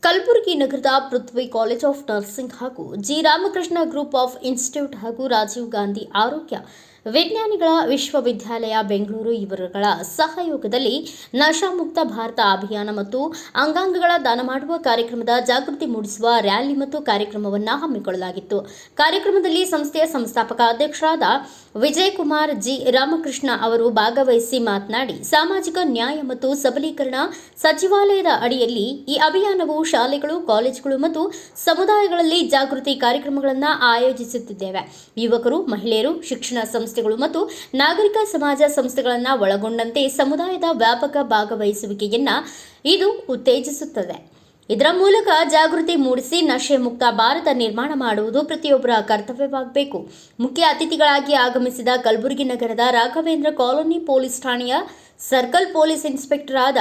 ಕಲಬುರಗಿ ನಗರದ ಪೃಥ್ವಿ college of nursing ಹಾಗೂ G Ramakrishna group of institute ಹಾಗೂ ರಾಜೀವ್ ಗಾಂಧಿ ಆರೋಗ್ಯ ವಿಜ್ಞಾನಿಗಳ ವಿಶ್ವವಿದ್ಯಾಲಯ ಬೆಂಗಳೂರು ಇವರುಗಳ ಸಹಯೋಗದಲ್ಲಿ ನಶಾಮುಕ್ತ ಭಾರತ ಅಭಿಯಾನ ಮತ್ತು ಅಂಗಾಂಗಗಳ ದಾನ ಮಾಡುವ ಕಾರ್ಯಕ್ರಮದ ಜಾಗೃತಿ ಮೂಡಿಸುವ ರ್ಯಾಲಿ ಮತ್ತು ಕಾರ್ಯಕ್ರಮವನ್ನು ಹಮ್ಮಿಕೊಳ್ಳಲಾಗಿತ್ತು. ಕಾರ್ಯಕ್ರಮದಲ್ಲಿ ಸಂಸ್ಥೆಯ ಸಂಸ್ಥಾಪಕ ಅಧ್ಯಕ್ಷರಾದ ವಿಜಯಕುಮಾರ್ ಜಿ ರಾಮಕೃಷ್ಣ ಅವರು ಭಾಗವಹಿಸಿ ಮಾತನಾಡಿ, ಸಾಮಾಜಿಕ ನ್ಯಾಯ ಮತ್ತು ಸಬಲೀಕರಣ ಸಚಿವಾಲಯದ ಅಡಿಯಲ್ಲಿ ಈ ಅಭಿಯಾನವು ಶಾಲೆಗಳು, ಕಾಲೇಜುಗಳು ಮತ್ತು ಸಮುದಾಯಗಳಲ್ಲಿ ಜಾಗೃತಿ ಕಾರ್ಯಕ್ರಮಗಳನ್ನು ಆಯೋಜಿಸುತ್ತಿದ್ದೇವೆ. ಯುವಕರು, ಮಹಿಳೆಯರು, ಶಿಕ್ಷಣ ಸಂಸ್ಥೆಗಳು ಮತ್ತು ನಾಗರಿಕ ಸಮಾಜ ಸಂಸ್ಥೆಗಳನ್ನು ಒಳಗೊಂಡಂತೆ ಸಮುದಾಯದ ವ್ಯಾಪಕ ಭಾಗವಹಿಸುವಿಕೆಯನ್ನು ಇದು ಉತ್ತೇಜಿಸುತ್ತದೆ. ಇದರ ಮೂಲಕ ಜಾಗೃತಿ ಮೂಡಿಸಿ ನಶೆ ಮುಕ್ತ ಭಾರತ ನಿರ್ಮಾಣ ಮಾಡುವುದು ಪ್ರತಿಯೊಬ್ಬರ ಕರ್ತವ್ಯವಾಗಬೇಕು. ಮುಖ್ಯ ಅತಿಥಿಗಳಾಗಿ ಆಗಮಿಸಿದ ಕಲಬುರಗಿ ನಗರದ ರಾಘವೇಂದ್ರ ಕಾಲೋನಿ ಪೊಲೀಸ್ ಠಾಣೆಯ ಸರ್ಕಲ್ ಪೊಲೀಸ್ ಇನ್ಸ್ಪೆಕ್ಟರ್ ಆದ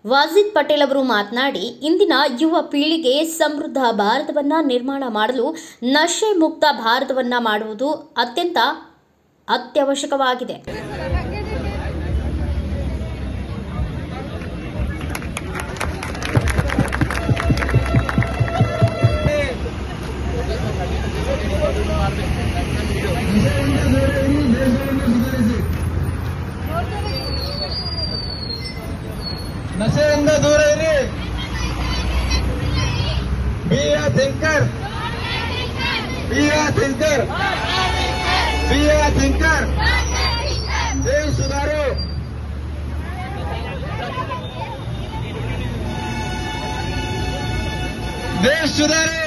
ವಾಜಿದ್ ಪಟೇಲ್ ಅವರು ಮಾತನಾಡಿ, ಇಂದಿನ ಯುವ ಪೀಳಿಗೆ ಸಮೃದ್ಧ ಭಾರತವನ್ನು ನಿರ್ಮಾಣ ಮಾಡಲು ನಶೆ ಮುಕ್ತ ಭಾರತವನ್ನು ಮಾಡುವುದು ಅತ್ಯಂತ ಅತ್ಯವಶ್ಯಕವಾಗಿದೆ. ನಶೆಯಿಂದ ದೂರ ಇರಿ. Be a thinker, be a thinker, be a thinker. ದೇಶ ಸುಧಾರು. ದೇಶ ಸುಧಾರು.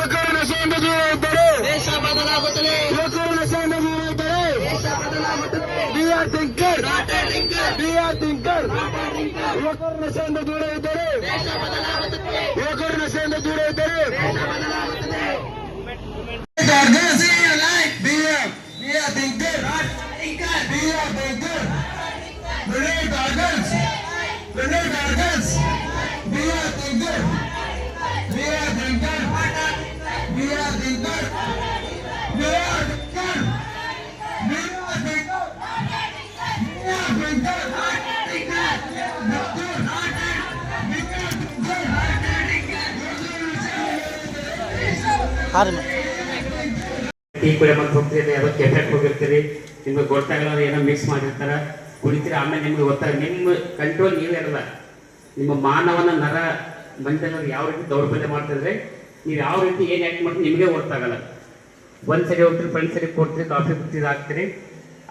ಯುವಕರು ನಶೆಯಿಂದ ದೂರ ಇದ್ದರೆ ದೇಶ ಬದಲಾಗುತ್ತದೆ. ಯುವಕರು ನಶೆಯಿಂದ ದೂರ ಇದ್ದರೆ ದೇಶ ಬದಲಾಗುತ್ತದೆ. Be a thinker, be a thinker. ಯುವಕರು ನಶೆಯಿಂದ ದೂರ ಇದ್ದರೆ ದೇಶ ಬದಲಾಗುತ್ತದೆ. ಯುವಕರು ನಶೆಯಿಂದ ದೂರ ಇದ್ದರೆ ದೇಶ ಬದಲಾಗುತ್ತದೆ. Be a thinker, be a thinker. Donate organs, donate organs. Be a thinker, be a thinker, be a thinker, be a thinker, be a thinker, tea ಕುಡಿಯ ಮತ್ತೆ ಹೋಗ್ತೀರಿ, ಅದಕ್ಕೆ ಎಫೆಕ್ಟ್ ಹೋಗಿರ್ತೀರಿ, ನಿಮ್ಗೆ ಗೊತ್ತಾಗಲ್ಲ, ಏನೋ ಮಿಕ್ಸ್ ಮಾಡಿರ್ತಾರ, ಕುಡಿತೀರಿ. ಆಮೇಲೆ ನಿಮ್ಗೆ ಗೊತ್ತಾಗ ನಿಮ್ಮ ಕಂಟ್ರೋಲ್ ನೀವೇ ಇರಲ್ಲ. ನಿಮ್ಮ ಮಾನವನ ನರ ಮಂಡಲರು ಯಾವ ರೀತಿ ದೌರ್ಬಲ್ಯ ಮಾಡ್ತಿದ್ರೆ ನೀವು ಯಾವ ರೀತಿ ಏನು ಆ್ಯಕ್ಟ್ ಮಾಡ್ತೀರಿ ನಿಮಗೆ ಗೊತ್ತಾಗಲ್ಲ. ಒಂದು ಸರಿ ಹೋಗ್ತೀರಿ, ಫ್ರೆಂಡ್ ಸರಿ ಕೊಡ್ತೀರಿ, ಕಾಫಿ ಕುಡ್ತೀರಿ, ಹಾಕ್ತೀರಿ,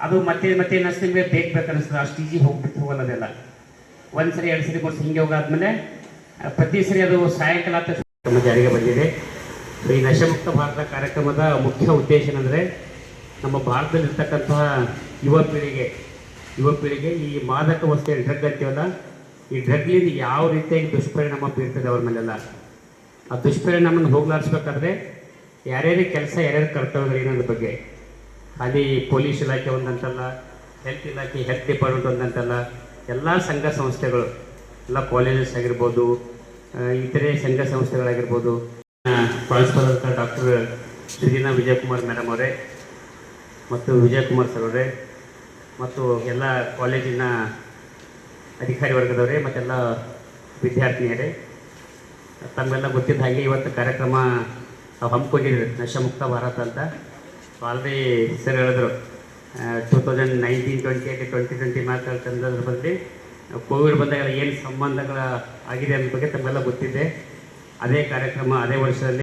ಅದು ಮತ್ತೆ ಮತ್ತೆ ಏನಷ್ಟು ನಿಮಗೆ ಬೇಕು ಅನಿಸ್ತದೆ. ಅಷ್ಟು ಈಜಿ ಹೋಗೋಲ್ಲ ಅದೆಲ್ಲ. ಒಂದು ಸರಿ, ಎರಡು ಸರಿ, 3 ಸರಿ ಹಿಂಗೆ ಹೋಗಾದ್ಮೇಲೆ ಪ್ರತಿ ಸರಿ ಅದು ಸಾಯಂಕಾಲ ನಮ್ಮ ಜಾರಿಗೆ ಬಂದಿದೆ. ಈ ನಶೆಮುಕ್ತ ಭಾರತ ಕಾರ್ಯಕ್ರಮದ ಮುಖ್ಯ ಉದ್ದೇಶ ಏನಂದರೆ, ನಮ್ಮ ಭಾರತದಲ್ಲಿರ್ತಕ್ಕಂತಹ ಯುವ ಪೀಳಿಗೆ ಈ ಮಾದಕ ವಸ್ತು ಡ್ರಗ್ ಅಂತೀವಲ್ಲ, ಈ ಡ್ರಗ್ಲಿಂದ ಯಾವ ರೀತಿಯಾಗಿ ದುಷ್ಪರಿಣಾಮ ಬೀರ್ತದೆ ಅವ್ರ ಮೇಲೆಲ್ಲ. ಆ ದುಷ್ಪರಿಣಾಮನ ಹೋಗ್ಲಾಡಿಸ್ಬೇಕಾದ್ರೆ ಯಾರ್ಯಾರ ಕೆಲಸ, ಯಾರ್ಯಾರ ಕರ್ತವ್ಯಗಳು ಏನೋದ್ರ ಬಗ್ಗೆ ಅಲ್ಲಿ ಪೊಲೀಸ್ ಇಲಾಖೆ ಒಂದಂತಲ್ಲ, ಹೆಲ್ತ್ ಇಲಾಖೆ, ಹೆಲ್ತ್ ಡಿಪಾರ್ಟ್ಮೆಂಟ್ ಒಂದಂತಲ್ಲ, ಎಲ್ಲ ಸಂಘ ಸಂಸ್ಥೆಗಳು, ಎಲ್ಲ ಕಾಲೇಜಸ್ ಆಗಿರ್ಬೋದು, ಇತರೆ ಸಂಘ ಸಂಸ್ಥೆಗಳಾಗಿರ್ಬೋದು, ಪ್ರಾಂಶುಪಾಲಕ ಡಾಕ್ಟರ್ ಶ್ರೀನಾ ವಿಜಯಕುಮಾರ್ ಮೇಡಮ್ ಅವರೇ ಮತ್ತು ವಿಜಯಕುಮಾರ್ ಸರ್ ಅವರೇ ಮತ್ತು ಎಲ್ಲ ಕಾಲೇಜಿನ ಅಧಿಕಾರಿ ವರ್ಗದವರೇ ಮತ್ತೆಲ್ಲ ವಿದ್ಯಾರ್ಥಿನಿಯರೇ, ತಮ್ಮೆಲ್ಲ ಗೊತ್ತಿದ್ದ ಹಾಗೆ ಇವತ್ತು ಕಾರ್ಯಕ್ರಮ ಹಮ್ಮಿಕೊಂಡಿದ್ರು ನಶಾಮುಕ್ತ ಭಾರತ ಅಂತ. ಆಲ್ರೆಡಿ ಸರ್ ಹೇಳಿದ್ರು 2019-20 2020 ಸಂದರ್ಭದಲ್ಲಿ ಕೋವಿಡ್ ಬಂದಾಗ ಏನು ಸಂಬಂಧಗಳ ಆಗಿದೆ ಅನ್ನೋ ಬಗ್ಗೆ ತಮ್ಮೆಲ್ಲ ಗೊತ್ತಿದೆ. ಅದೇ ಕಾರ್ಯಕ್ರಮ ಅದೇ ವರ್ಷದಲ್ಲಿ